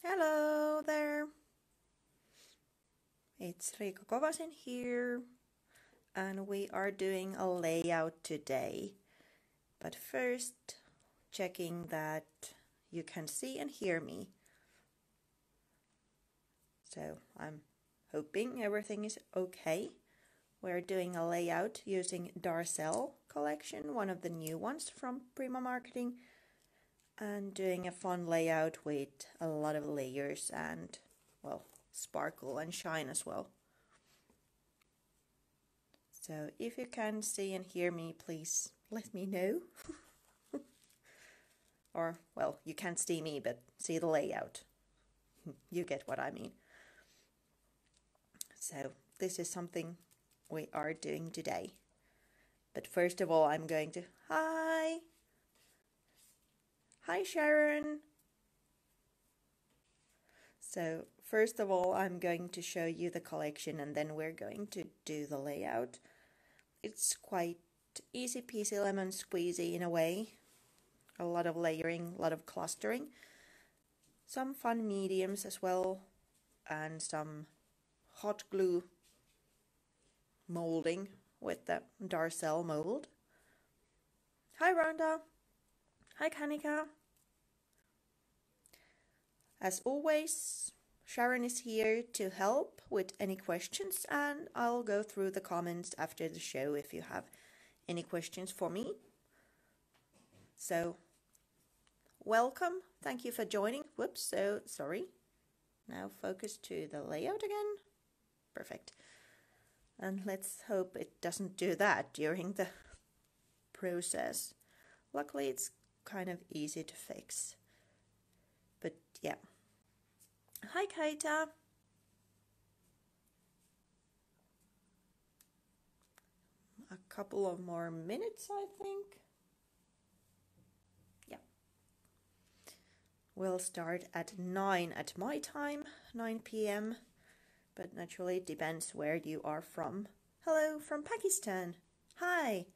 Hello there, it's Riikka Kovasin here, and we are doing a layout today. But first, checking that you can see and hear me. So I'm hoping everything is okay. We're doing a layout using Darcelle collection, one of the new ones from Prima Marketing, and doing a fun layout with a lot of layers and, well, sparkle and shine as well. So if you can see and hear me, please let me know. Or, well, you can't see me, but see the layout. You get what I mean. So this is something we are doing today. But first of all, I'm going to... Hi! Hi, Sharon! So first of all, I'm going to show you the collection and then we're going to do the layout. It's quite easy peasy lemon squeezy in a way. A lot of layering, a lot of clustering. Some fun mediums as well. And some hot glue molding with the Darcelle mold. Hi Rhonda! Hi Kanika! As always, Sharon is here to help with any questions, and I'll go through the comments after the show if you have any questions for me. So, welcome. Thank you for joining. Whoops, so sorry. Now focus to the layout again. Perfect. And let's hope it doesn't do that during the process. Luckily, it's kind of easy to fix. But yeah. Hi, Kaita. A couple of more minutes, I think. Yeah. We'll start at 9 at my time, 9 p.m. But naturally it depends where you are from. Hello from Pakistan. Hi.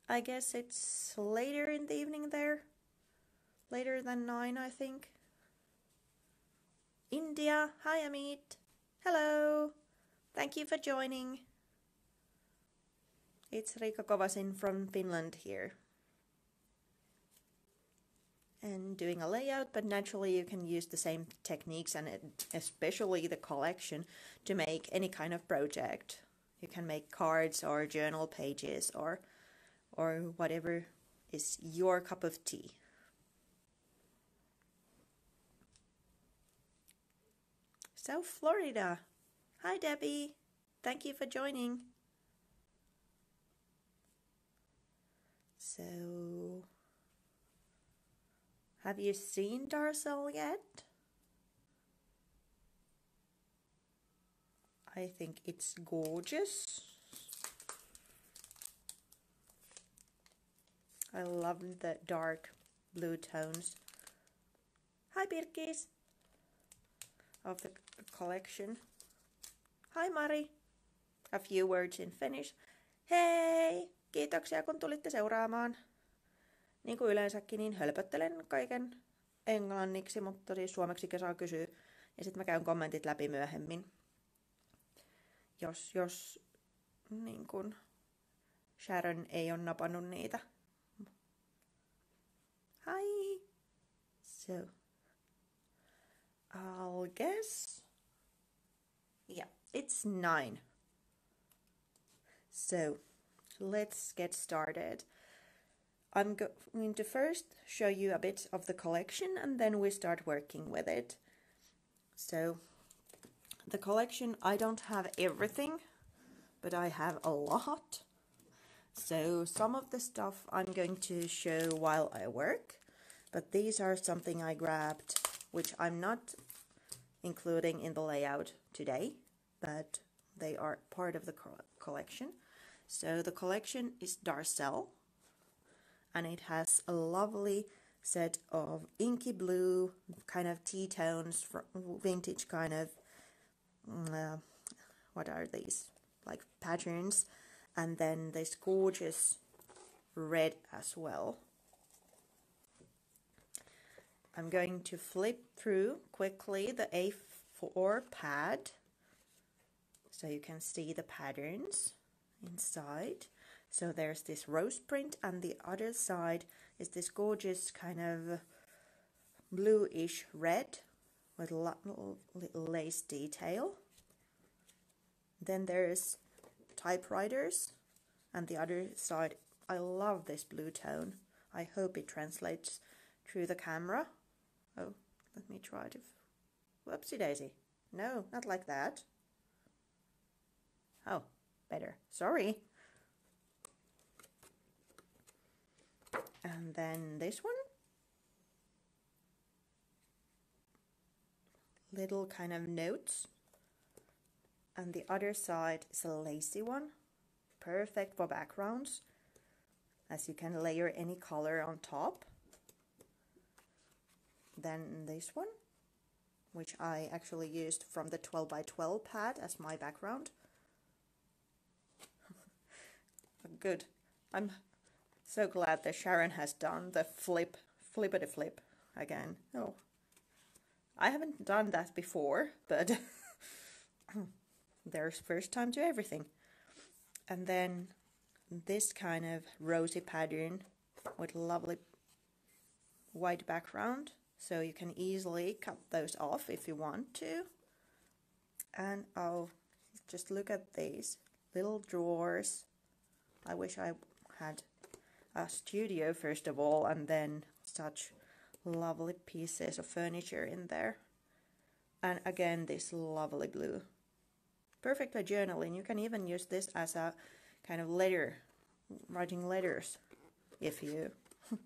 I guess it's later in the evening there. Later than 9, I think. India. Hi, Amit. Hello. Thank you for joining. It's Riikka Kovasin from Finland here. And doing a layout, but naturally you can use the same techniques and especially the collection to make any kind of project. You can make cards or journal pages or whatever is your cup of tea. South Florida. Hi Debbie. Thank you for joining. So, have you seen Darcelle yet? I think it's gorgeous. I love the dark blue tones. Hi Birkis of the collection. Hi Mari. A few words in Finnish. Hei! Kiitoksia kun tulitte seuraamaan. Niin kuin yleensäkin, niin hölpöttelen kaiken englanniksi, mutta siis suomeksi saa kysyä. Ja sitten mä käyn kommentit läpi myöhemmin. Jos niin kun Sharon ei ole napannut niitä. Hi! So, I'll guess. Yeah, it's 9. So, let's get started. I'm going to first show you a bit of the collection and then we start working with it. So, the collection, I don't have everything, but I have a lot. So, some of the stuff I'm going to show while I work, but these are something I grabbed, which I'm not including in the layout today, but they are part of the collection. So the collection is Darcelle, and it has a lovely set of inky blue, kind of tea tones, vintage kind of, what are these, like patterns, and then this gorgeous red as well. I'm going to flip through quickly the A4 pad so you can see the patterns inside. So there's this rose print, and the other side is this gorgeous kind of bluish red with little lace detail. Then there's typewriters, and the other side, I love this blue tone. I hope it translates through the camera. Oh, let me try to... Whoopsie daisy. No, not like that. Oh, better. Sorry. And then this one. Little kind of notes. And the other side is a lacy one. Perfect for backgrounds, as you can layer any color on top. Then this one, which I actually used from the 12x12 pad as my background. Good. I'm so glad that Sharon has done the flippity flip again. Oh, I haven't done that before, but there's first time to everything. And then this kind of rosy pattern with lovely white background, so you can easily cut those off if you want to. And oh, just look at these little drawers. I wish I had a studio first of all, and then such lovely pieces of furniture in there. And again, this lovely blue. Perfect for journaling. You can even use this as a kind of letter, writing letters, if you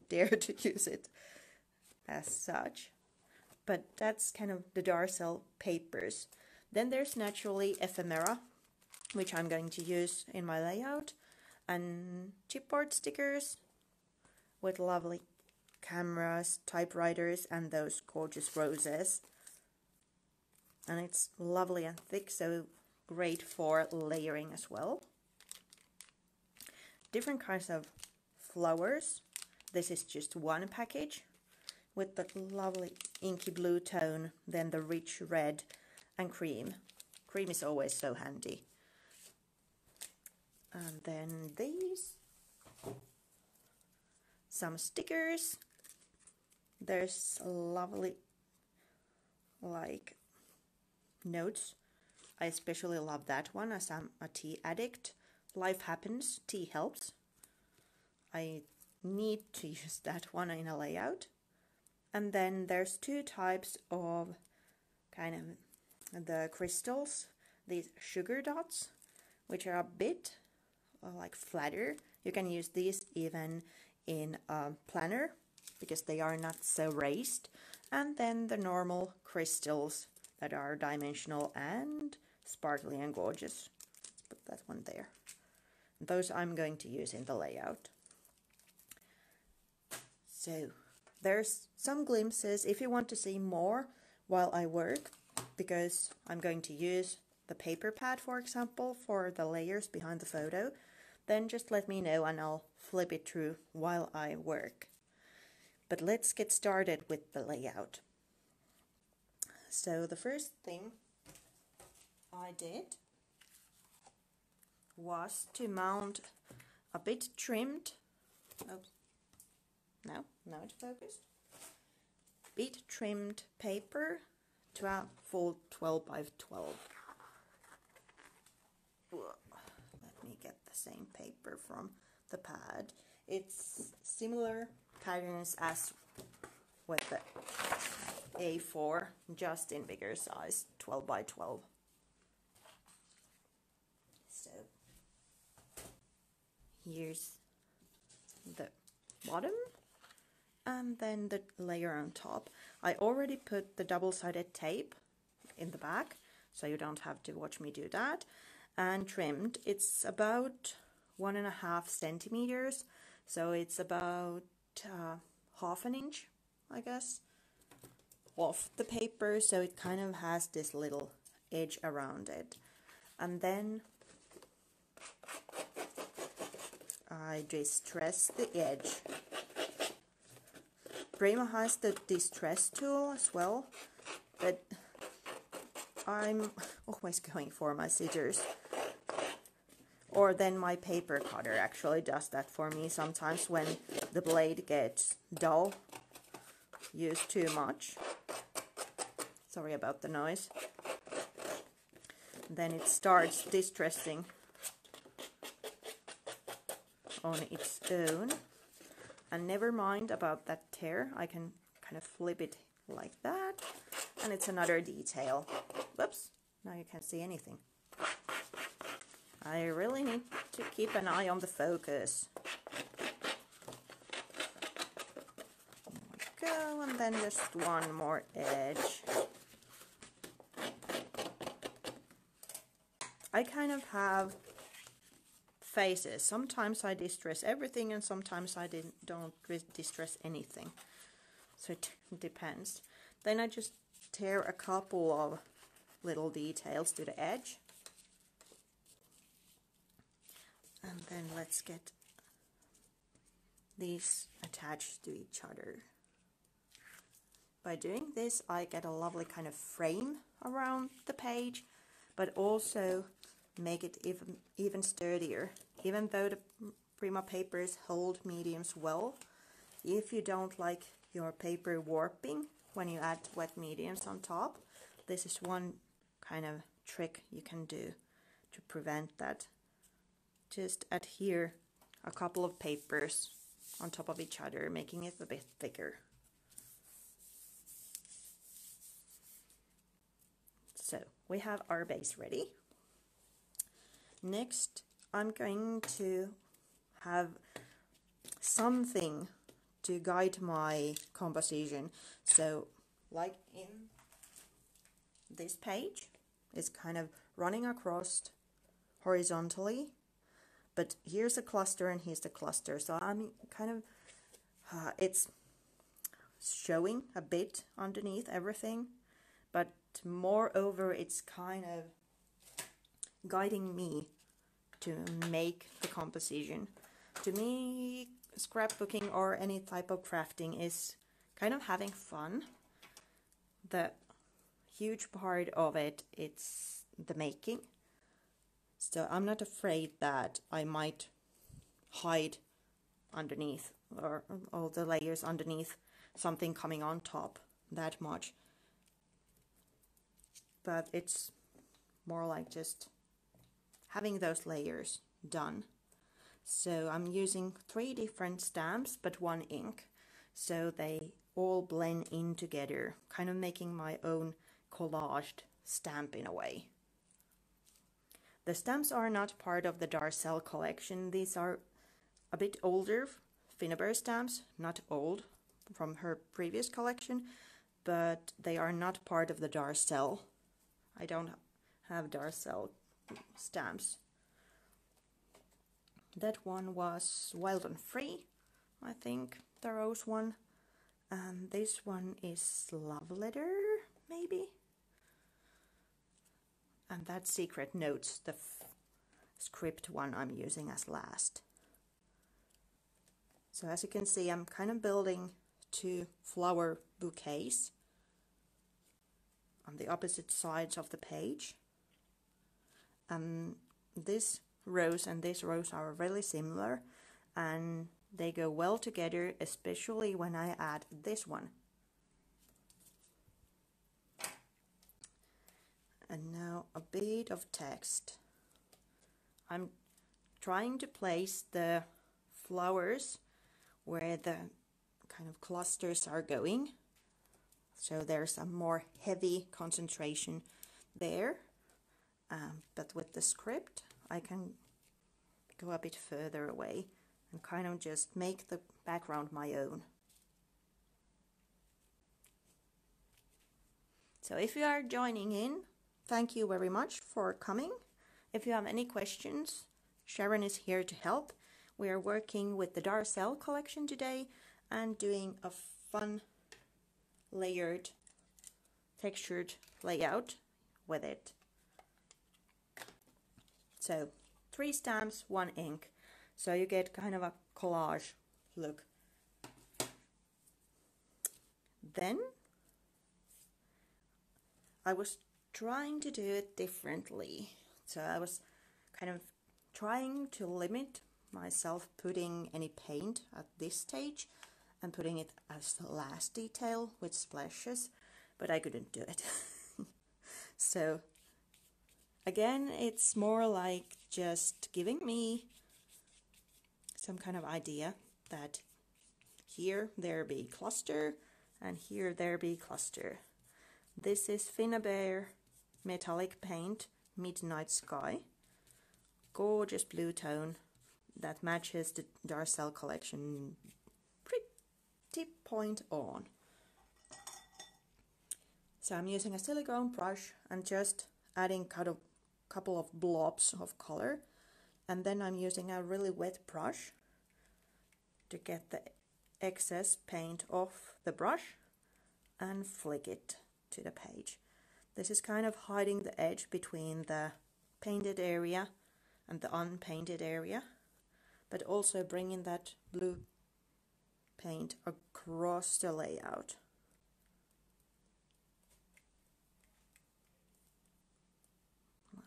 dare to use it as such. But that's kind of the Darcelle papers. Then there's naturally ephemera, which I'm going to use in my layout, and chipboard stickers with lovely cameras, typewriters, and those gorgeous roses. And it's lovely and thick, so great for layering as well. Different kinds of flowers. This is just one package with the lovely inky blue tone, then the rich red and cream. Cream is always so handy. And then these, some stickers. There's lovely like notes. I especially love that one as I'm a tea addict. Life happens, tea helps. I need to use that one in a layout. And then there's two types of kind of the crystals, these sugar dots, which are a bit like flatter. You can use these even in a planner because they are not so raised. And then the normal crystals that are dimensional and sparkly and gorgeous. Let's put that one there. Those I'm going to use in the layout. So there's some glimpses if you want to see more while I work, because I'm going to use the paper pad, for example, for the layers behind the photo. Then just let me know and I'll flip it through while I work. But let's get started with the layout. So the first thing I did was to mount a bit trimmed, oops, now it's focused, bit trimmed paper to a full 12x12. Let me get the same paper from the pad. It's similar patterns as with the A4, just in bigger size, 12x12. So here's the bottom and then the layer on top. I already put the double-sided tape in the back, so you don't have to watch me do that, and trimmed. It's about 1.5 centimeters, so it's about half an inch, I guess, off the paper, so it kind of has this little edge around it. And then I distress the edge Prima has the distress tool as well, but I'm always going for my scissors. Or then my paper cutter actually does that for me sometimes when the blade gets dull, used too much. Sorry about the noise. Then it starts distressing on its own. And never mind about that tear, I can kind of flip it like that. And it's another detail. Whoops, now you can't see anything. I really need to keep an eye on the focus. There we go, and then just one more edge. I kind of have phases. Sometimes I distress everything and sometimes I don't distress anything. So it depends. Then I just tear a couple of little details to the edge. And then let's get these attached to each other. By doing this, I get a lovely kind of frame around the page, but also make it even sturdier. Even though the Prima papers hold mediums well, if you don't like your paper warping when you add wet mediums on top, this is one kind of trick you can do to prevent that. Just adhere a couple of papers on top of each other, making it a bit thicker. So we have our base ready. Next, I'm going to have something to guide my composition. So like in this page, it's kind of running across horizontally. But here's a cluster and here's the cluster. So I'm kind of, it's showing a bit underneath everything. But moreover, it's kind of guiding me to make the composition. To me, scrapbooking or any type of crafting is kind of having fun. The huge part of it, it's the making. So I'm not afraid that I might hide underneath or all the layers underneath something coming on top that much. But it's more like just having those layers done. So I'm using 3 different stamps but 1 ink, so they all blend in together, kind of making my own collaged stamp in a way. The stamps are not part of the Darcelle collection. These are a bit older Finnaber stamps, not old, from her previous collection, but they are not part of the Darcelle. I don't have Darcelle stamps. That one was Wild and Free, I think, the rose one. And this one is Love Letter, maybe? And that's Secret Notes, the script one I'm using as last. So as you can see, I'm kind of building 2 flower bouquets on the opposite sides of the page. This rose and this rose are really similar, and they go well together, especially when I add this one. And now a bit of text. I'm trying to place the flowers where the kind of clusters are going. So there's a more heavy concentration there. But with the script, I can go a bit further away and kind of just make the background my own. So if you are joining in, thank you very much for coming. If you have any questions, Sharon is here to help. We are working with the Darcelle collection today and doing a fun layered, textured layout with it. So 3 stamps, 1 ink. So you get kind of a collage look. then I was trying to do it differently. So I was kind of trying to limit myself putting any paint at this stage and putting it as the last detail with splashes, but I couldn't do it. So again, it's more like just giving me some kind of idea that here there be cluster and here there be cluster. This is Finnabair metallic paint Midnight Sky, gorgeous blue tone that matches the Darcelle collection pretty point on. So I'm using a silicone brush and just adding a couple of blobs of color, and then I'm using a really wet brush to get the excess paint off the brush and flick it to the page. This is kind of hiding the edge between the painted area and the unpainted area, but also bringing that blue paint across the layout.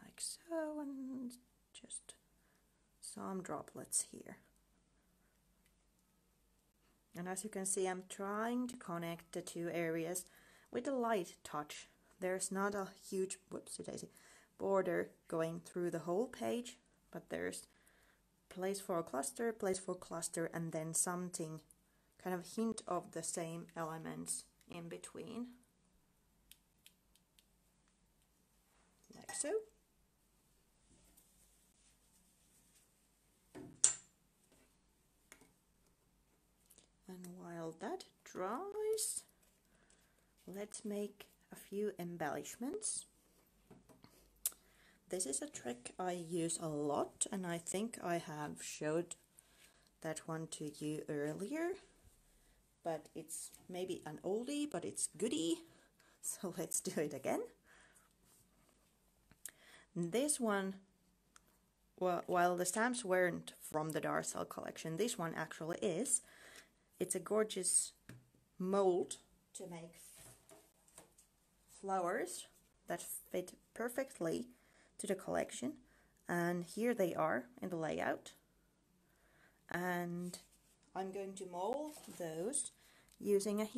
Like so, and just some droplets here. And as you can see, I'm trying to connect the two areas with a light touch. There's not a huge, whoopsie-daisy, border going through the whole page, but there's place for cluster, and then something, kind of hint of the same elements in between. Like so. And while that dries, let's make a few embellishments. This is a trick I use a lot, and I think I have showed that one to you earlier, but it's maybe an oldie, but it's goodie, so let's do it again. This one, well, while the stamps weren't from the Darcelle collection, this one actually is. It's a gorgeous mold to make flowers that fit perfectly to the collection, and here they are in the layout, and I'm going to mold those using a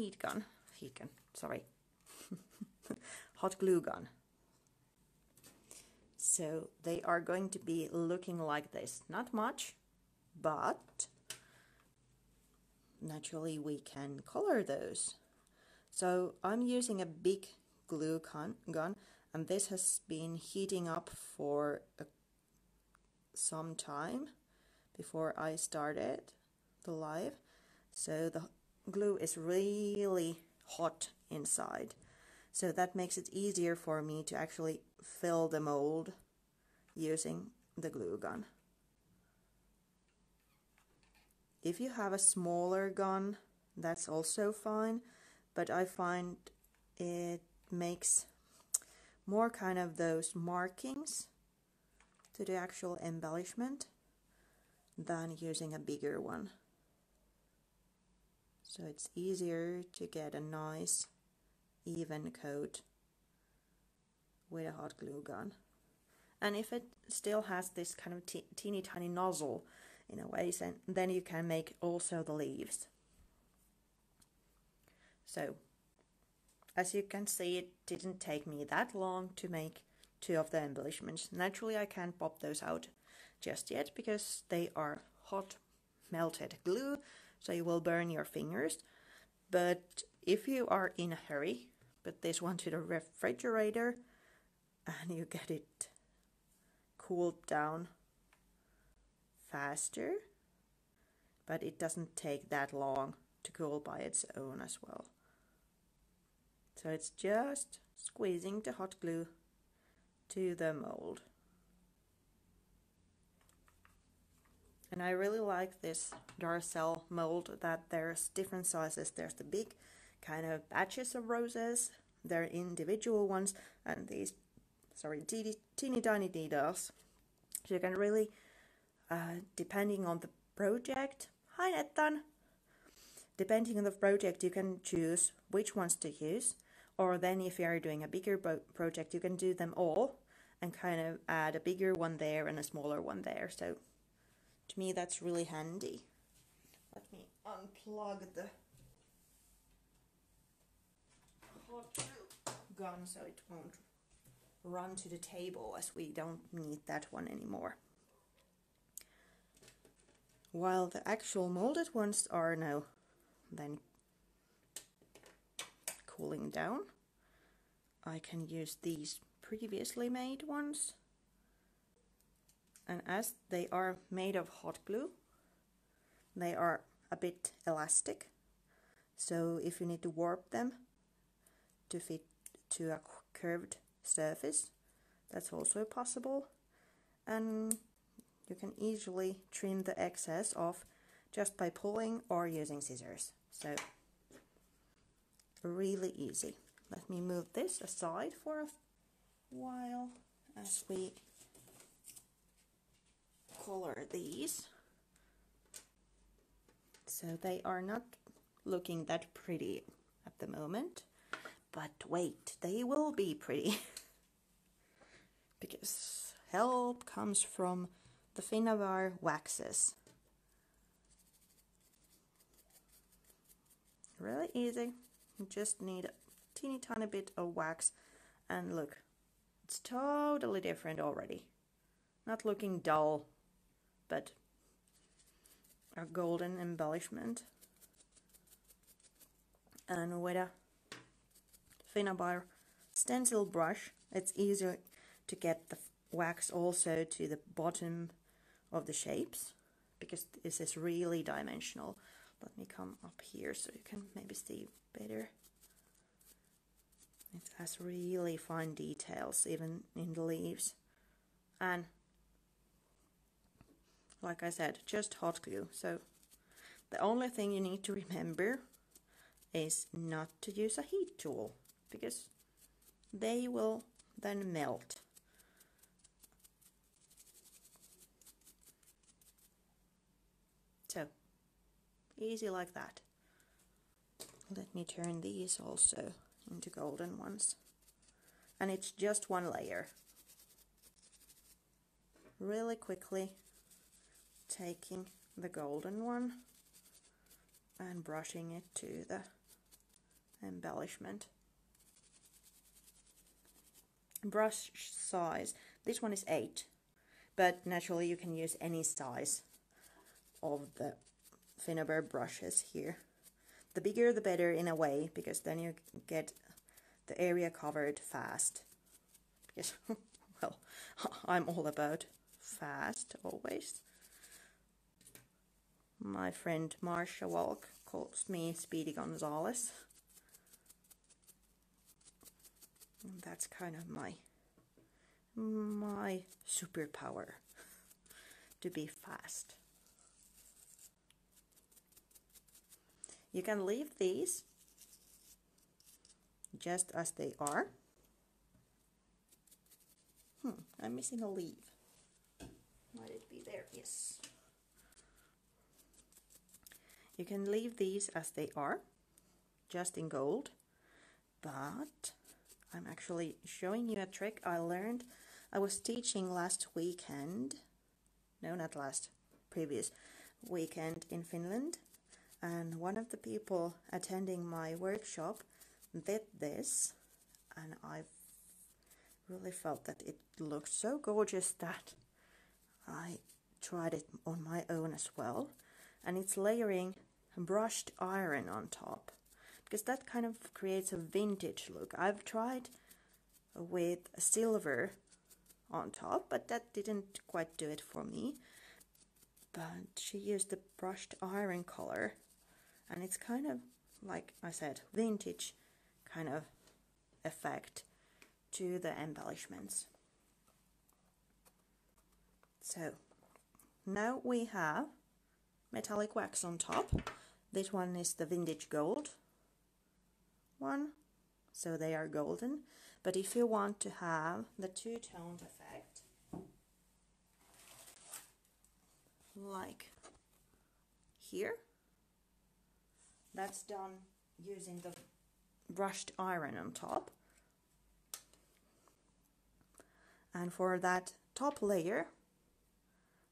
hot glue gun. So they are going to be looking like this. Not much, but naturally we can color those. So I'm using a big glue gun, and this has been heating up for some time before I started the live. So the glue is really hot inside. So that makes it easier for me to actually fill the mold using the glue gun. If you have a smaller gun, that's also fine, but I find it makes more kind of those markings to the actual embellishment than using a bigger one. So it's easier to get a nice even coat with a hot glue gun. And if it still has this kind of teeny tiny nozzle in a way, then you can make also the leaves. So as you can see, it didn't take me that long to make two of the embellishments. Naturally I can't pop those out just yet because they are hot melted glue, so you will burn your fingers. But if you are in a hurry, put this one to the refrigerator and you get it cooled down faster, but it doesn't take that long to cool by its own as well. So it's just squeezing the hot glue to the mold. And I really like this Darcelle mold that there's different sizes. There's the big kind of batches of roses, there are individual ones, and these teeny tiny details. So you can really, depending on the project, hi Nettan, depending on the project, you can choose which ones to use, or then if you are doing a bigger project, you can do them all and kind of add a bigger one there and a smaller one there. So to me, that's really handy. Let me unplug the hot glue gun so it won't run to the table, as we don't need that one anymore. While the actual molded ones are now then cooling down, I can use these previously made ones. And as they are made of hot glue, they are a bit elastic. So if you need to warp them to fit to a curved surface, that's also possible. And you can easily trim the excess off just by pulling or using scissors. So really easy. Let me move this aside for a while as we color these. So they are not looking that pretty at the moment, but wait, they will be pretty. Because help comes from the Finnabar waxes. Really easy. You just need a teeny tiny bit of wax, and look, it's totally different already. Not looking dull, but a golden embellishment. And with a Finnabar stencil brush, it's easier to get the wax also to the bottom of the shapes, because this is really dimensional. Let me come up here so you can maybe see better. It has really fine details even in the leaves. And like I said, just hot glue. So the only thing you need to remember is not to use a heat tool, because they will then melt. So easy like that. Let me turn these also into golden ones. And it's just one layer. Really quickly taking the golden one and brushing it to the embellishment. Brush size, this one is 8, but naturally you can use any size of the Finnabar brushes here. The bigger the better in a way, because then you get the area covered fast. Because, well, I'm all about fast always. My friend Marcia Walk calls me Speedy Gonzales. And that's kind of my superpower, to be fast. You can leave these just as they are. I'm missing a leaf. Might it be there? Yes. You can leave these as they are, just in gold, but I'm actually showing you a trick I learned. I was teaching last weekend, no, not last, previous weekend in Finland, and one of the people attending my workshop did this, and I really felt that it looked so gorgeous that I tried it on my own as well. And it's layering brushed iron on top, because that kind of creates a vintage look. I've tried with silver on top, but that didn't quite do it for me. But she used the brushed iron color, and it's kind of, like I said, vintage kind of effect to the embellishments. So now we have metallic wax on top. This one is the vintage gold one, so they are golden. But if you want to have the two-toned effect, like here, that's done using the brushed iron on top. And for that top layer,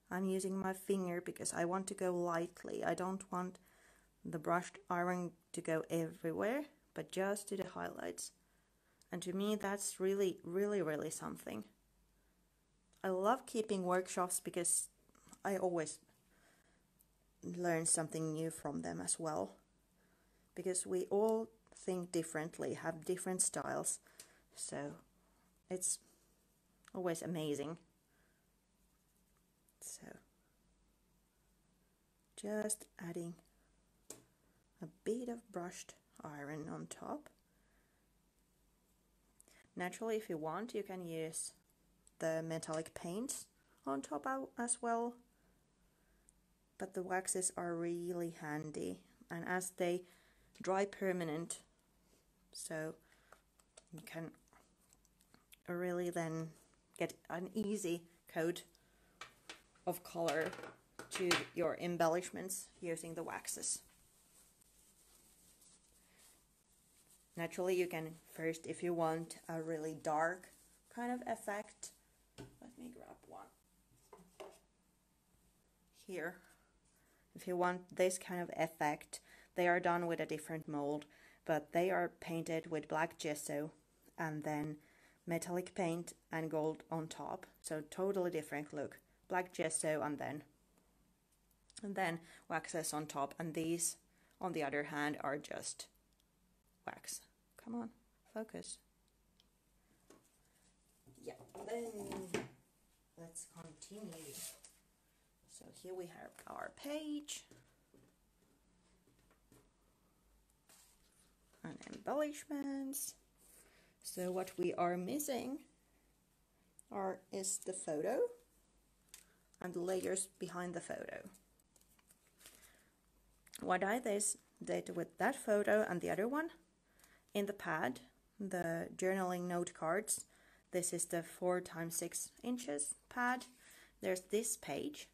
I'm using my finger because I want to go lightly. I don't want the brushed iron to go everywhere, but just to the highlights. And to me, that's really, really, really something. I love keeping workshops because I always learn something new from them as well. Because we all think differently, have different styles. So it's always amazing. So just adding a bit of brushed iron on top. Naturally, if you want, you can use the metallic paints on top as well. But the waxes are really handy, and as they dry permanent, so you can really then get an easy coat of color to your embellishments using the waxes. Naturally, you can first, if you want a really dark kind of effect, let me grab one here. If you want this kind of effect, they are done with a different mold, but they are painted with black gesso and then metallic paint and gold on top. So totally different look. Black gesso and then waxes on top, and these on the other hand are just wax. Come on, focus. Yeah, then let's continue. So here we have our page and embellishments. So what we are missing is the photo and the layers behind the photo. What I did with that photo and the other one, in the pad, the journaling note cards, this is the 4x6 inches pad. There's this page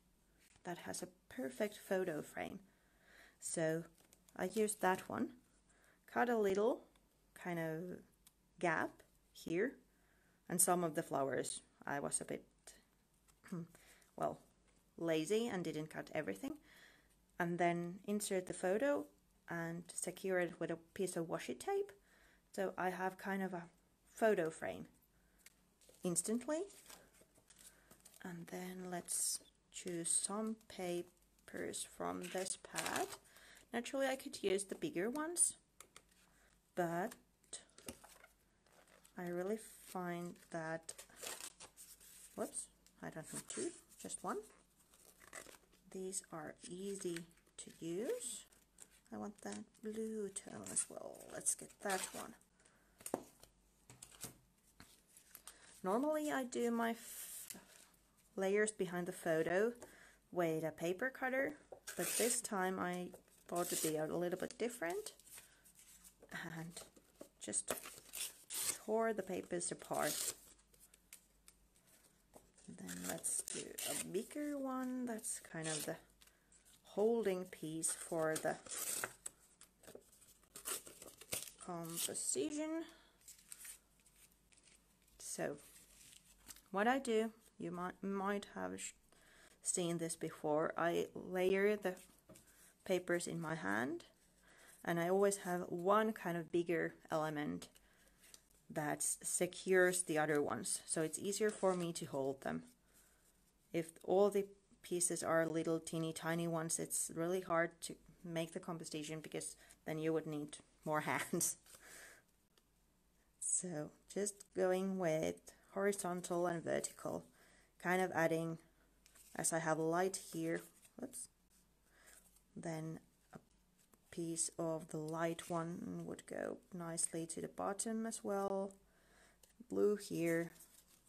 that has a perfect photo frame. So I used that one, cut a little kind of gap here, and some of the flowers I was a bit, well, lazy and didn't cut everything. And then insert the photo and secure it with a piece of washi tape. So I have kind of a photo frame instantly. And then let's choose some papers from this pad. Naturally, I could use the bigger ones, but I really find that, whoops, I don't need two, just one. These are easy to use. I want that blue tone as well. Let's get that one. Normally I do my layers behind the photo with a paper cutter, but this time I thought it'd be a little bit different and just tore the papers apart. Then let's do a bigger one. That's kind of the holding piece for the composition. So what I do, you might have seen this before, I layer the papers in my hand, and I always have one kind of bigger element that secures the other ones, so it's easier for me to hold them. If all the pieces are little teeny tiny ones, it's really hard to make the composition because then you would need more hands. So just going with horizontal and vertical, kind of adding, as I have light here, whoops, then a piece of the light one would go nicely to the bottom as well. Blue here,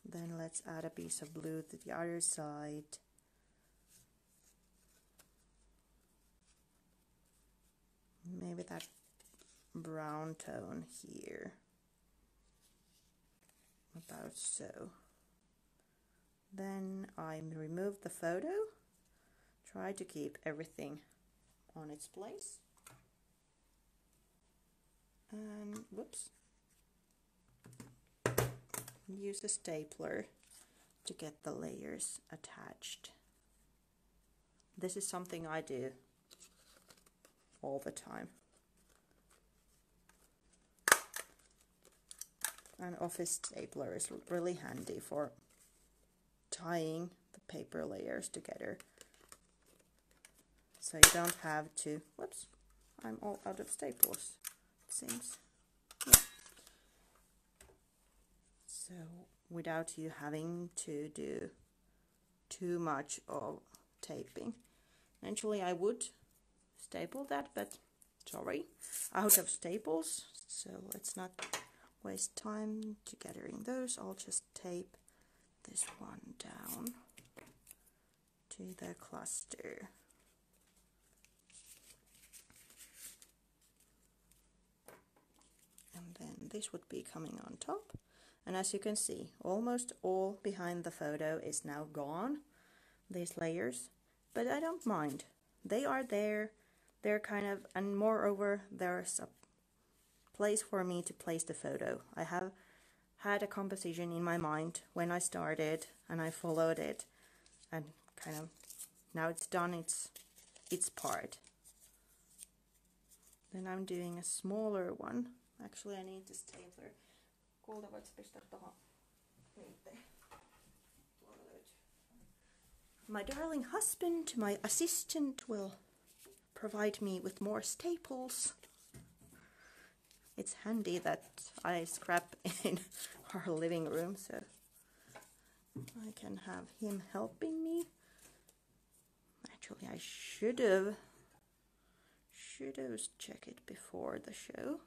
then let's add a piece of blue to the other side. Maybe that brown tone here, about so. Then I remove the photo, try to keep everything on its place. use a stapler to get the layers attached. This is something I do all the time. An office stapler is really handy for tying the paper layers together. So you don't have to, whoops, I'm all out of staples, it seems. Yeah. So without you having to do too much of taping. Eventually I would staple that, but sorry, out of staples. So let's not waste time to gathering those. I'll just tape this one down to the cluster. And then this would be coming on top. And as you can see, almost all behind the photo is now gone, these layers, but I don't mind. They are there, they're kind of, and moreover, there's a place for me to place the photo. I have had a composition in my mind when I started, and I followed it, and kind of, now it's done its part. Then I'm doing a smaller one. Actually, I need this stapler. Kulta, voit pistää tuohon liitteen? My darling husband, my assistant, will provide me with more staples. It's handy that I scrap in our living room, so I can have him helping me. Actually, I should have checked it before the show.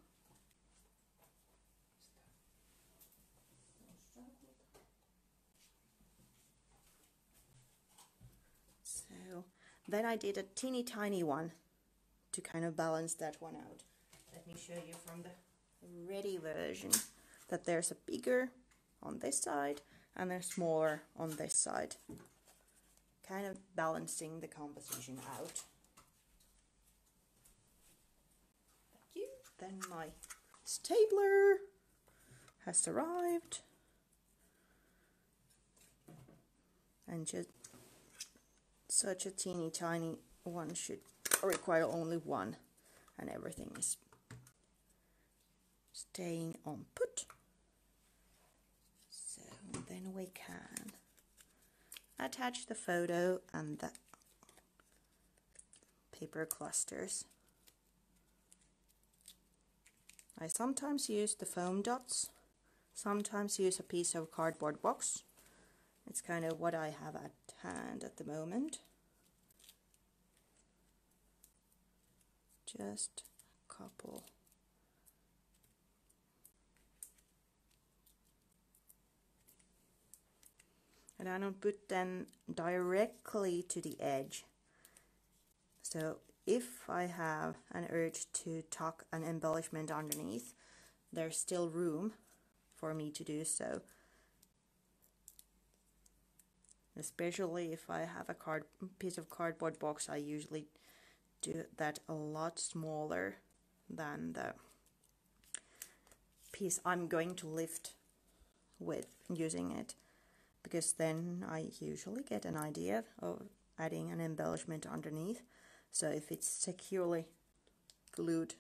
So then I did a teeny tiny one to kind of balance that one out. Let me show you from the ready version that there's a bigger on this side and a smaller on this side, kind of balancing the composition out. Thank you. Then my stapler has arrived, and just such a teeny tiny one should require only one, and everything is staying on put. So then we can attach the photo and the paper clusters. I sometimes use the foam dots, sometimes use a piece of cardboard box. It's kind of what I have at hand at the moment. Just a couple. And I don't put them directly to the edge. So if I have an urge to tuck an embellishment underneath, there's still room for me to do so. Especially if I have a piece of cardboard box, I usually do that a lot smaller than the piece I'm going to lift with using it, because then I usually get an idea of adding an embellishment underneath. So if it's securely glued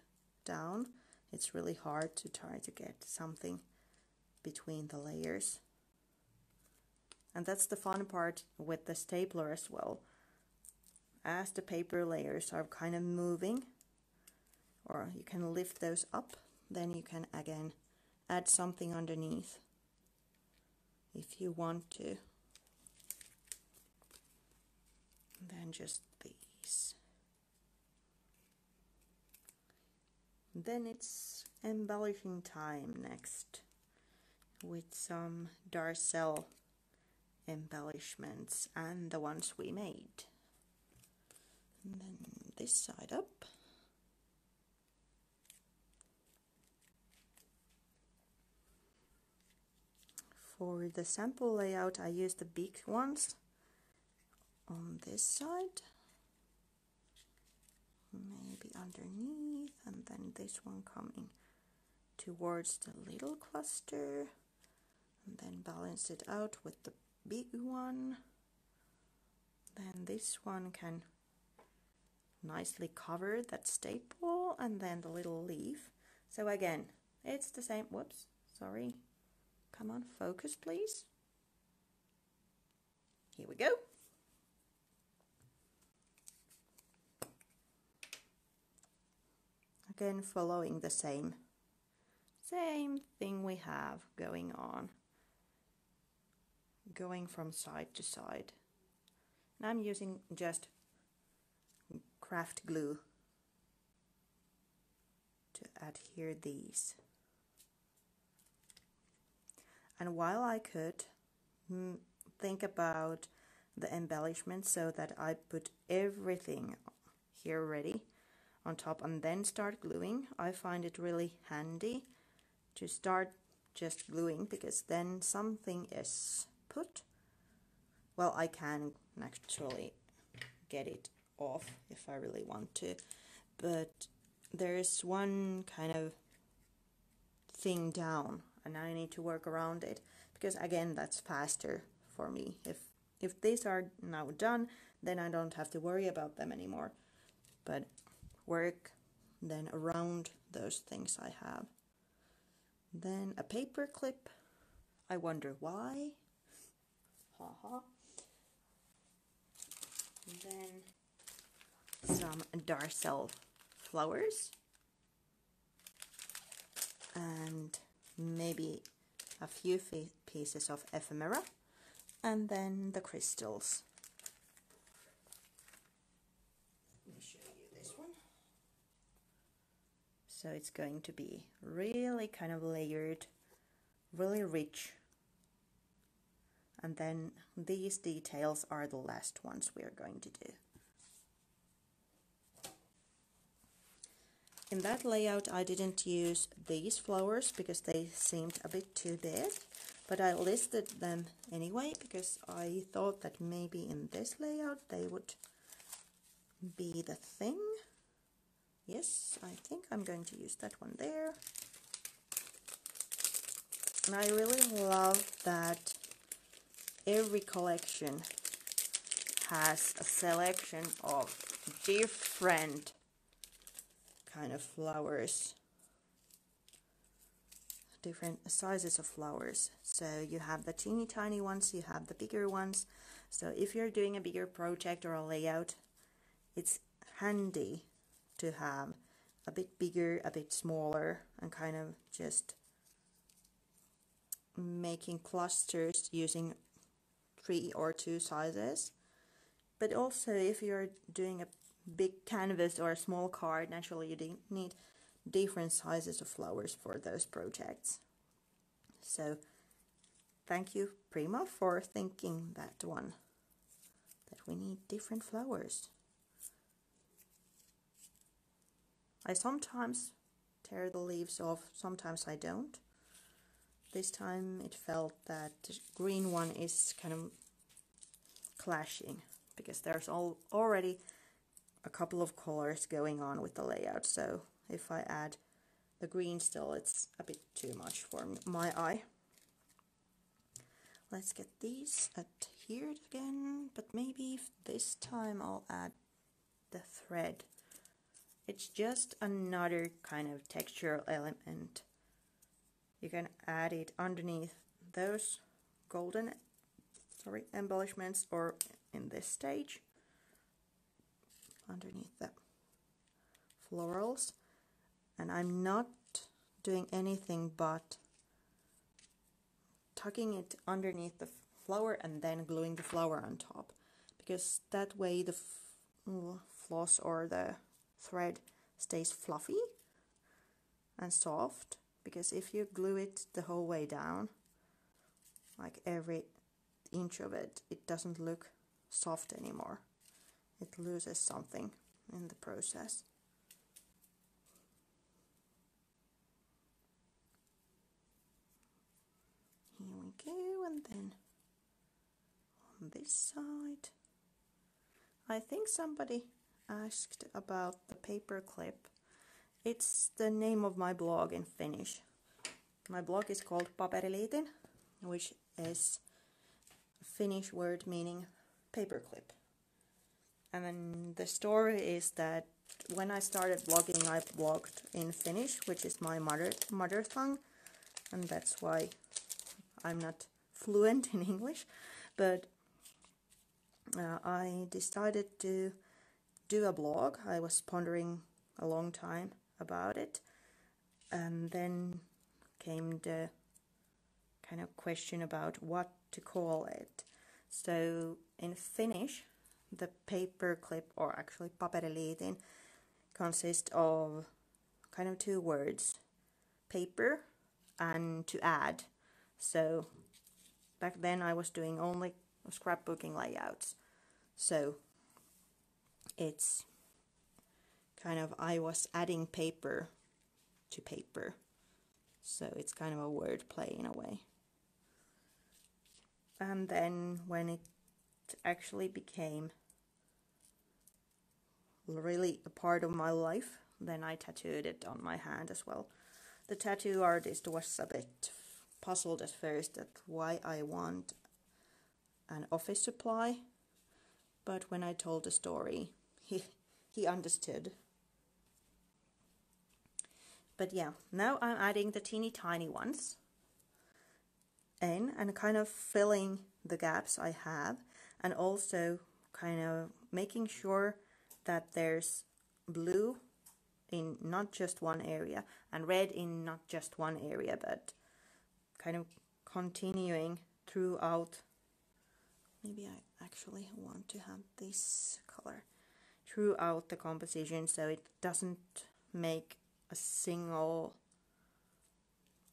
down, it's really hard to try to get something between the layers. And that's the fun part with the stapler as well. As the paper layers are kind of moving, or you can lift those up, then you can again add something underneath if you want to. And then just these. Then it's embellishing time next with some Darcelle embellishments and the ones we made. And then this side up. For the sample layout, I used the big ones on this side, maybe underneath, and then this one coming towards the little cluster, and then balance it out with the big one. Then this one can nicely cover that staple, and then the little leaf. So again, it's the same. Whoops, sorry. Come on, focus please. Here we go. Again, following the same thing we have going on, going from side to side. And I'm using just craft glue to adhere these. And while I could think about the embellishment so that I put everything here ready on top and then start gluing, I find it really handy to start just gluing, because then something is put. Well, I can actually get it off if I really want to, but there's one kind of thing down and I need to work around it, because again, that's faster for me. If these are now done, then I don't have to worry about them anymore, but work then around those things I have. Then a paper clip. I wonder why. Haha. Then some Darcelle flowers. And maybe a few pieces of ephemera. And then the crystals. Let me show you this one. So it's going to be really kind of layered, really rich. And then these details are the last ones we are going to do. In that layout I didn't use these flowers because they seemed a bit too big, but I listed them anyway because I thought that maybe in this layout they would be the thing. Yes, I think I'm going to use that one there. And I really love that every collection has a selection of different kind of flowers, different sizes of flowers. So you have the teeny tiny ones, you have the bigger ones. So if you're doing a bigger project or a layout, it's handy to have a bit bigger, a bit smaller, and kind of just making clusters using 3 or 2 sizes. But also if you're doing a big canvas or a small card, naturally you need different sizes of flowers for those projects. So thank you, Prima, for thinking that one, that we need different flowers. I sometimes tear the leaves off, sometimes I don't. This time it felt that the green one is kind of clashing because there's already a couple of colors going on with the layout, so if I add the green still, it's a bit too much for my eye. Let's get these adhered again, but maybe this time I'll add the thread. It's just another kind of textural element. You can add it underneath those golden embellishments, or in this stage underneath the florals. And I'm not doing anything but tucking it underneath the flower and then gluing the flower on top, because that way the floss or the thread stays fluffy and soft. Because if you glue it the whole way down, like every inch of it, it doesn't look soft anymore. It loses something in the process. Here we go, and then on this side. I think somebody asked about the paper clip. It's the name of my blog in Finnish. My blog is called Paperiliitin, which is a Finnish word meaning paperclip. And then the story is that when I started blogging, I blogged in Finnish, which is my mother tongue, and that's why I'm not fluent in English. But I decided to do a blog. I was pondering a long time about it, and then came the kind of question about what to call it. So in Finnish, the paperclip, or actually paperiliitin, consists of kind of two words, paper and to add. So back then I was doing only scrapbooking layouts. So it's kind of, I was adding paper to paper. So it's kind of a word play in a way. And then when it actually became really a part of my life, then I tattooed it on my hand as well. The tattoo artist was a bit puzzled at first at why I want an office supply, but when I told the story, he understood. But yeah, now I'm adding the teeny tiny ones in and kind of filling the gaps I have, and also kind of making sure that there's blue in not just one area and red in not just one area, but kind of continuing throughout. Maybe I actually want to have this color throughout the composition, so it doesn't make a single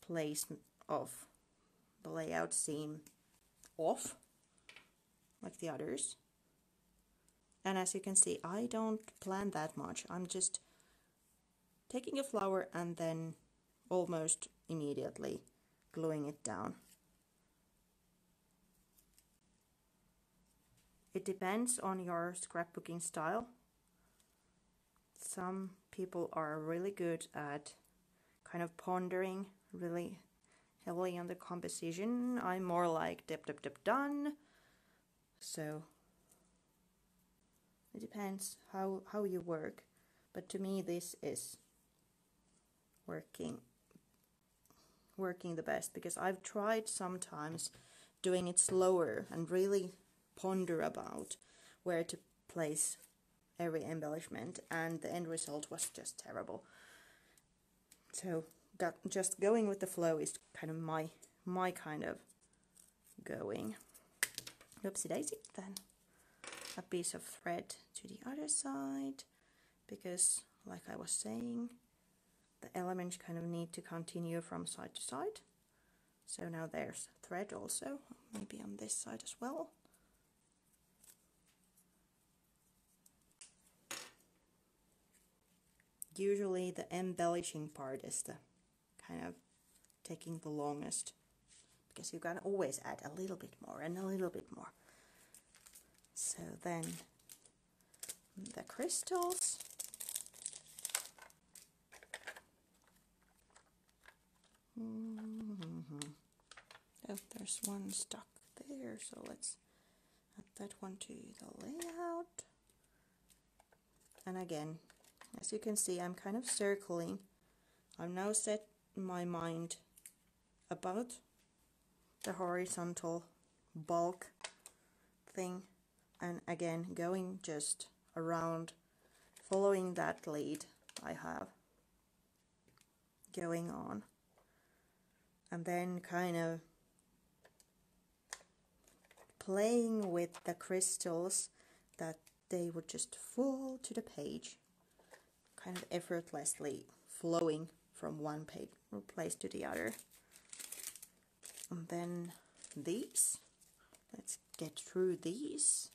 place of the layout seem off like the others. And as you can see, I don't plan that much. I'm just taking a flower and then almost immediately gluing it down. It depends on your scrapbooking style. Some people are really good at kind of pondering really heavily on the composition. I'm more like dip, dip, dip, done. So it depends how you work. But to me, this is working the best, because I've tried sometimes doing it slower and really ponder about where to place every embellishment, and the end result was just terrible. So that just going with the flow is kind of my kind of going. Oopsie daisy. Then a piece of thread to the other side, because like I was saying, the elements kind of need to continue from side to side. So now there's thread also, maybe on this side as well. Usually the embellishing part is the kind of taking the longest, because you can always add a little bit more and a little bit more. So then the crystals. Oh, there's one stuck there, so let's add that one to the layout. And again, as you can see, I'm kind of circling. I've now set my mind about the horizontal bulk thing, and again going just around, following that lead I have going on, and then kind of playing with the crystals that they would just fall to the page, kind of effortlessly flowing from one place to the other. And then these, let's get through these,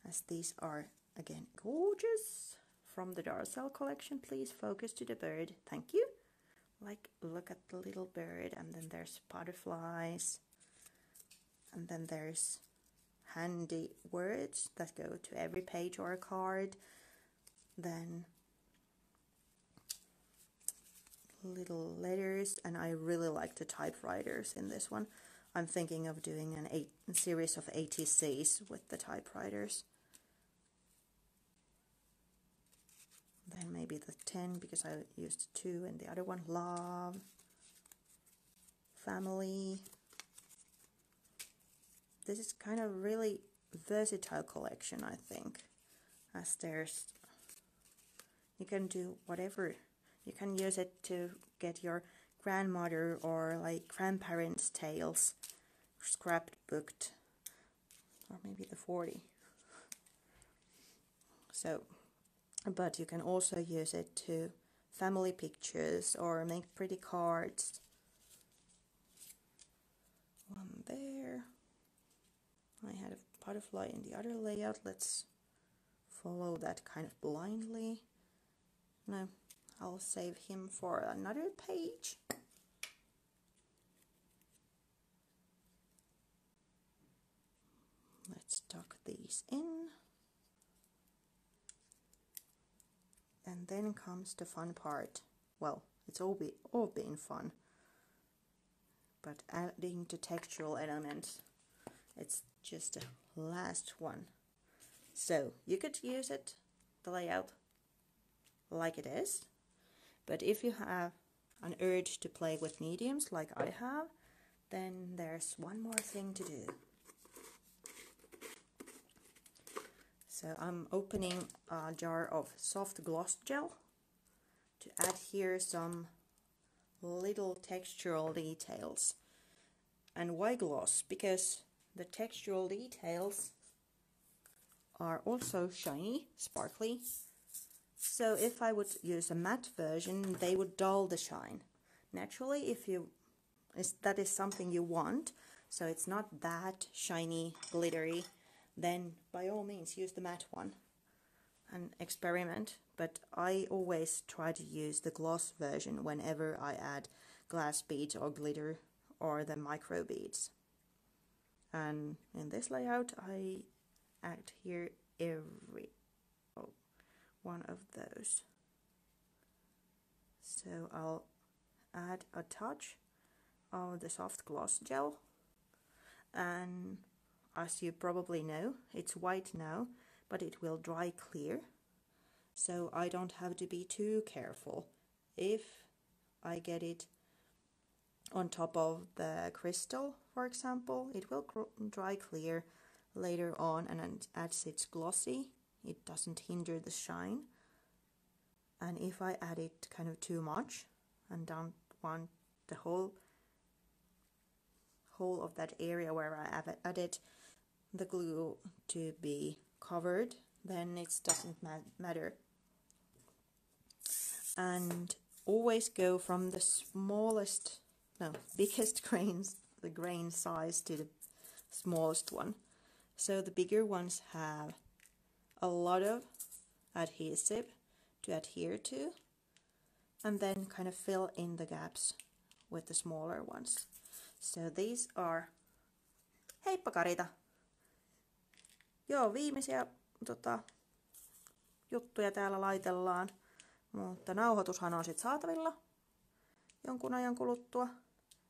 as these are again gorgeous, from the Darcelle collection. Please focus to the bird, thank you. Like, look at the little bird, and then there's butterflies, and then there's handy words that go to every page or a card, then little letters, and I really like the typewriters in this one. I'm thinking of doing a series of ATCs with the typewriters. Then maybe the 10, because I used 2 and the other one, love, family. This is kind of really versatile collection, I think, as you can do whatever. You can use it to get your grandmother or like grandparents' tales scrapbooked, or maybe the 40. So, but you can also use it to family pictures or make pretty cards. One there. I had a butterfly in the other layout. Let's follow that kind of blindly. No, I'll save him for another page. Let's tuck these in. And then comes the fun part. Well, it's all been fun. But adding the textual elements, it's just the last one. So you could use it, the layout, like it is. But if you have an urge to play with mediums like I have, then there's one more thing to do. So I'm opening a jar of soft gloss gel to add here some little textural details. And why gloss? Because the textural details are also shiny, sparkly. So if I would use a matte version, they would dull the shine. Naturally, that is something you want, so it's not that shiny, glittery, then by all means use the matte one and experiment. But I always try to use the gloss version whenever I add glass beads or glitter or the micro beads. And in this layout I add here every one of those. So I'll add a touch of the soft gloss gel, and as you probably know, it's white now, but it will dry clear, so I don't have to be too careful. If I get it on top of the crystal, for example, it will dry clear later on, and as it's glossy, it doesn't hinder the shine. And if I add it kind of too much and don't want the whole of that area where I have added the glue to be covered, then it doesn't matter. And always go from the biggest grains, the grain size, to the smallest one. So the bigger ones have a lot of adhesive to adhere to, and then kind of fill in the gaps with the smaller ones. So these are, heippa Karita! Joo, viimeisiä juttuja täällä laitellaan, mutta nauhoitushan on sitten saatavilla jonkun ajan kuluttua,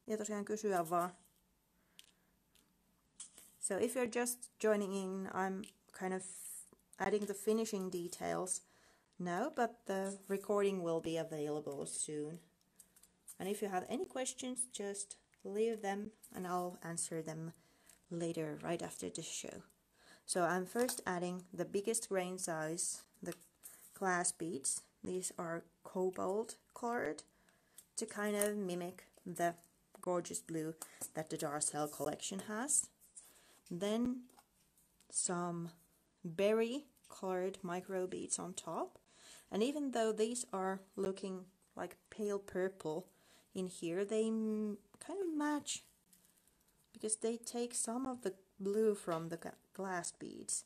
ja tosiaan kysyä vaan. So if you're just joining in, I'm kind of adding the finishing details now, but the recording will be available soon. And if you have any questions, just leave them and I'll answer them later, right after the show. So I'm first adding the biggest grain size, the glass beads. These are cobalt colored to kind of mimic the gorgeous blue that the Darcelle collection has. Then some berry colored micro beads on top. And even though these are looking like pale purple in here, they kind of match because they take some of the blue from the glass beads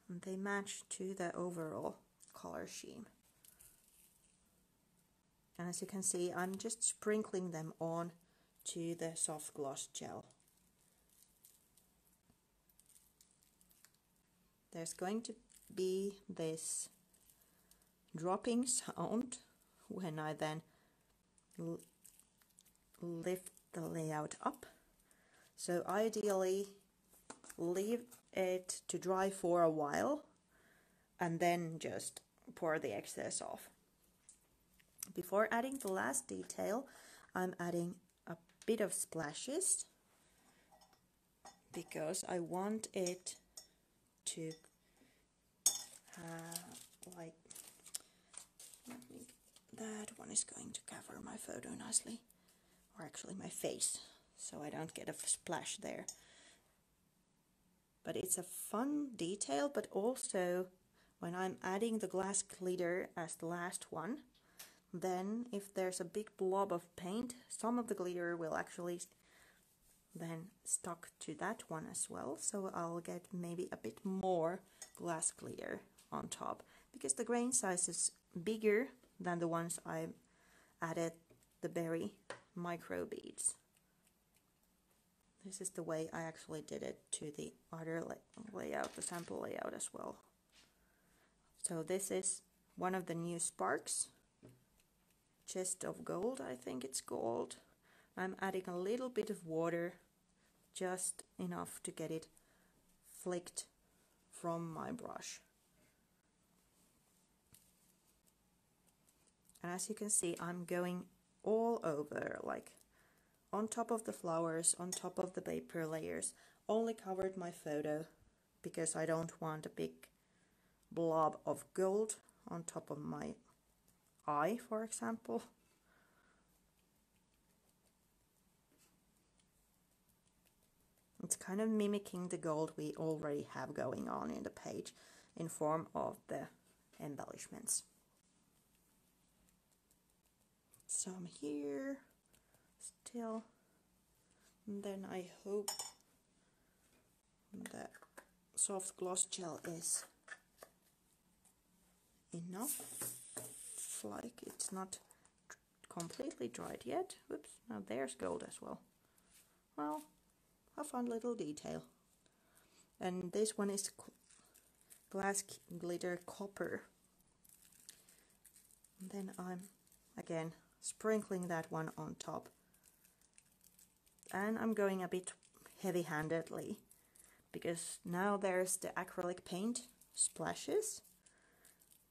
and they match to the overall color scheme. And as you can see, I'm just sprinkling them on to the soft gloss gel. There's going to be this dropping sound when I then lift the layout up, So ideally leave it to dry for a while and then just pour the excess off. Before adding the last detail, I'm adding a bit of splashes because I want it to like, that one is going to cover my photo nicely, or actually my face, so I don't get a splash there. But it's a fun detail, but also when I'm adding the glass glitter as the last one, then if there's a big blob of paint, some of the glitter will actually then stuck to that one as well, so I'll get maybe a bit more glass glitter on top, because the grain size is bigger than the ones I added the berry micro beads. This is the way I actually did it to the other layout, the sample layout as well. So this is one of the new sparks, Chest of Gold, I think it's called. I'm adding a little bit of water, just enough to get it flicked from my brush. And as you can see, I'm going all over, like on top of the flowers, on top of the paper layers. Only covered my photo because I don't want a big blob of gold on top of my eye, for example. It's kind of mimicking the gold we already have going on in the page in form of the embellishments. Some here still, and then I hope the soft gloss gel is enough, like it's not completely dried yet. Whoops, now there's gold as well. Well, a fun little detail. And this one is glass glitter copper. And then I'm again sprinkling that one on top. And I'm going a bit heavy-handedly because now there's the acrylic paint splashes.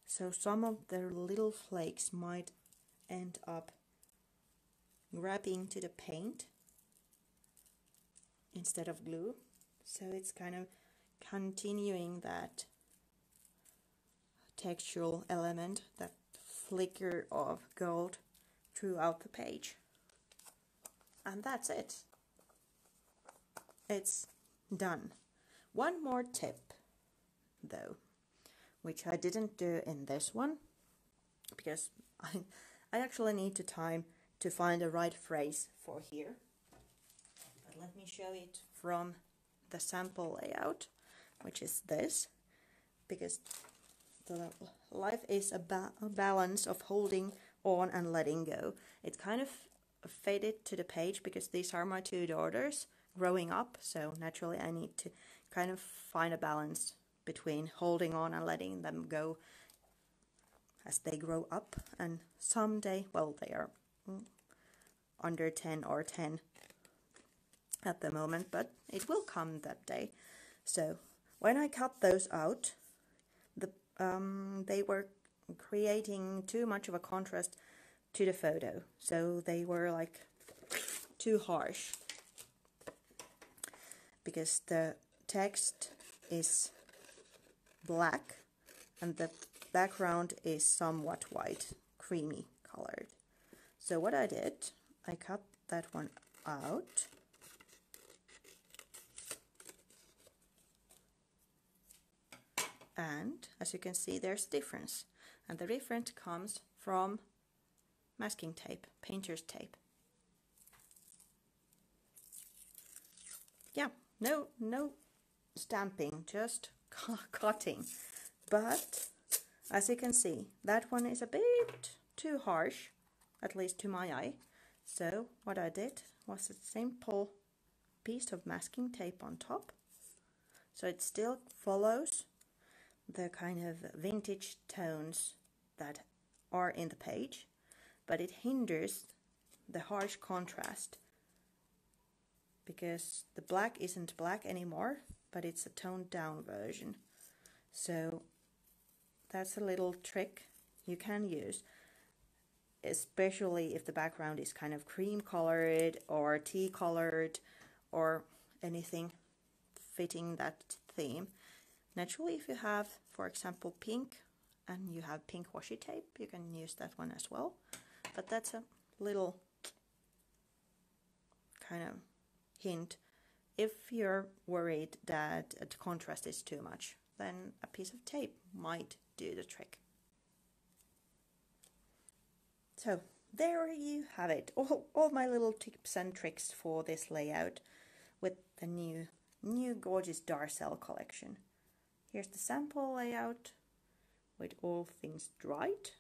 So some of the little flakes might end up grabbing to the paint instead of glue. So it's kind of continuing that textural element, that flicker of gold throughout the page. And that's it. It's done. One more tip though, which I didn't do in this one because I actually need time to find the right phrase for here. But let me show it from the sample layout, which is this, because the life is a balance of holding on and letting go. It kind of faded to the page because these are my two daughters growing up, so naturally I need to kind of find a balance between holding on and letting them go as they grow up, and someday, well, they are under 10 or 10 at the moment, but it will come that day. So when I cut those out, they were creating too much of a contrast to the photo, so they were like too harsh because the text is black and the background is somewhat white, creamy colored. So what I did, I cut that one out and as you can see there's difference, and the difference comes from masking tape, painter's tape. Yeah, no stamping, just cutting. But as you can see, that one is a bit too harsh, at least to my eye. So what I did was a simple piece of masking tape on top, so it still follows the kind of vintage tones that are in the page, but it hinders the harsh contrast because the black isn't black anymore, but it's a toned down version. So that's a little trick you can use, especially if the background is kind of cream colored or tea colored or anything fitting that theme. Naturally, if you have, for example, pink and you have pink washi tape, you can use that one as well. But that's a little kind of hint. If you're worried that the contrast is too much, then a piece of tape might do the trick. So there you have it, all my little tips and tricks for this layout with the new gorgeous Darcelle collection. Here's the sample layout with all things dried.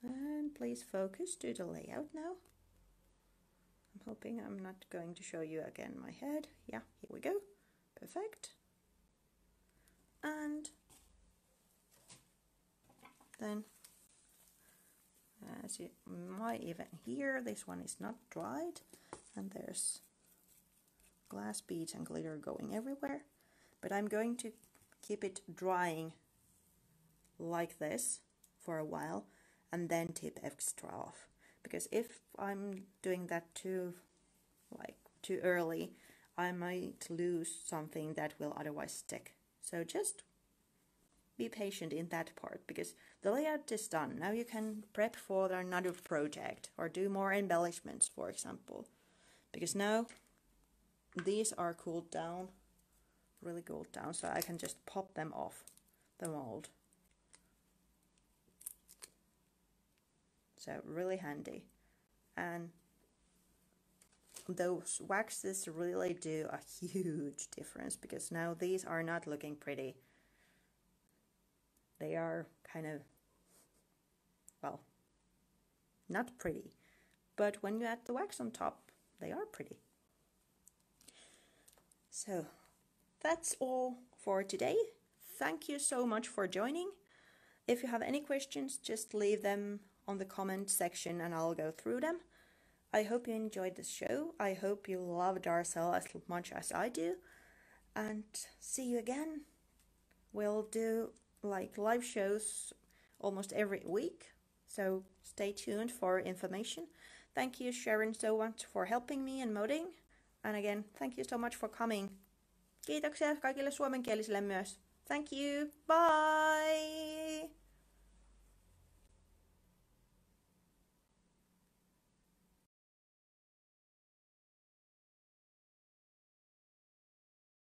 And please focus to the layout now. I'm hoping I'm not going to show you again my head. Yeah, here we go. Perfect. And then, as you might even hear, this one is not dried, and there's glass beads and glitter going everywhere. But I'm going to keep it drying like this for a while and then tip extra off, because if I'm doing that too early, I might lose something that will otherwise stick. So just be patient in that part, because the layout is done. Now you can prep for another project or do more embellishments, for example, because now these are cooled down, really cooled down, so I can just pop them off the mold. So really handy. And those waxes really do a huge difference, because now these are not looking pretty. They are kind of, well, not pretty, but when you add the wax on top, they are pretty. So that's all for today. Thank you so much for joining. If you have any questions, just leave them on the comment section and I'll go through them. I hope you enjoyed this show. I hope you love Darcelle as much as I do. And see you again. We'll do live shows almost every week, so stay tuned for information. Thank you, Sharon, so much for helping me and modding. And again, thank you so much for coming. Kiitoksia kaikille suomenkielisille myös. Thank you. Bye!